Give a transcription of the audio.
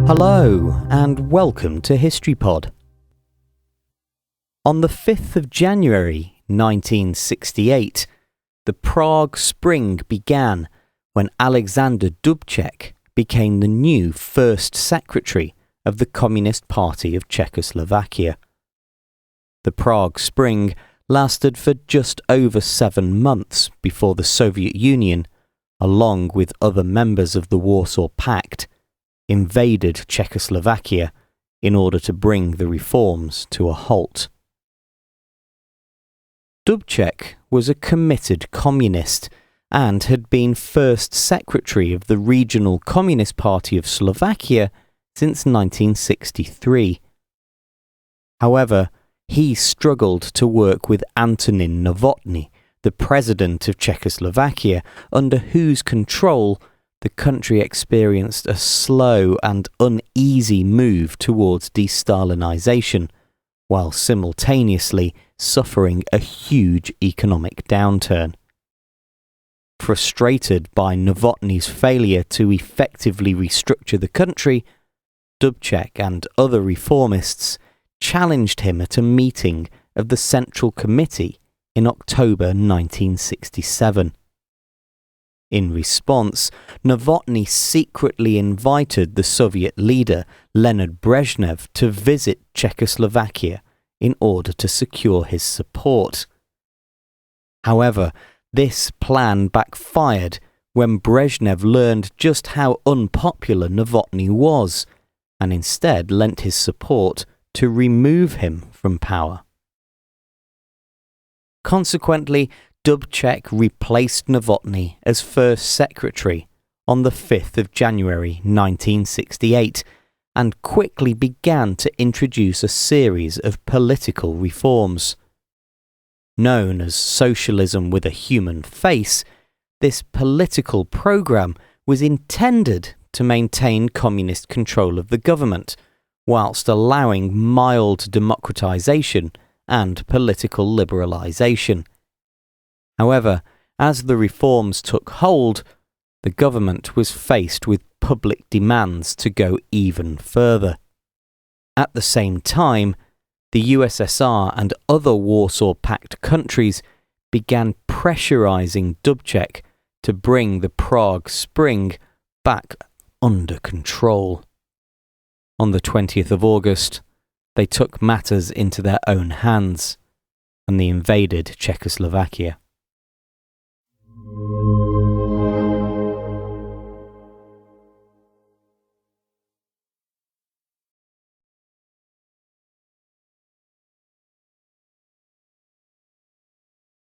Hello and welcome to HistoryPod. On the 5th of January 1968, the Prague Spring began when Alexander Dubček became the new first secretary of the Communist Party of Czechoslovakia. The Prague Spring lasted for just over 7 months before the Soviet Union, along with other members of the Warsaw Pact, invaded Czechoslovakia in order to bring the reforms to a halt. Dubček was a committed communist and had been first secretary of the regional Communist Party of Slovakia since 1963. However, he struggled to work with Antonín Novotný, the President of Czechoslovakia, under whose control the country experienced a slow and uneasy move towards destalinization, while simultaneously suffering a huge economic downturn. Frustrated by Novotny's failure to effectively restructure the country, Dubček and other reformists challenged him at a meeting of the Central Committee in October 1967. In response, Novotný secretly invited the Soviet leader Leonid Brezhnev to visit Czechoslovakia in order to secure his support. However, this plan backfired when Brezhnev learned just how unpopular Novotný was, and instead lent his support to remove him from power. Consequently, Dubček replaced Novotný as first secretary on the 5th of January 1968 and quickly began to introduce a series of political reforms. Known as Socialism with a human face, this political program was intended to maintain communist control of the government, whilst allowing mild democratization and political liberalization. However, as the reforms took hold, the government was faced with public demands to go even further. At the same time, the USSR and other Warsaw Pact countries began pressurizing Dubček to bring the Prague Spring back under control. On the 20th of August, they took matters into their own hands and they invaded Czechoslovakia.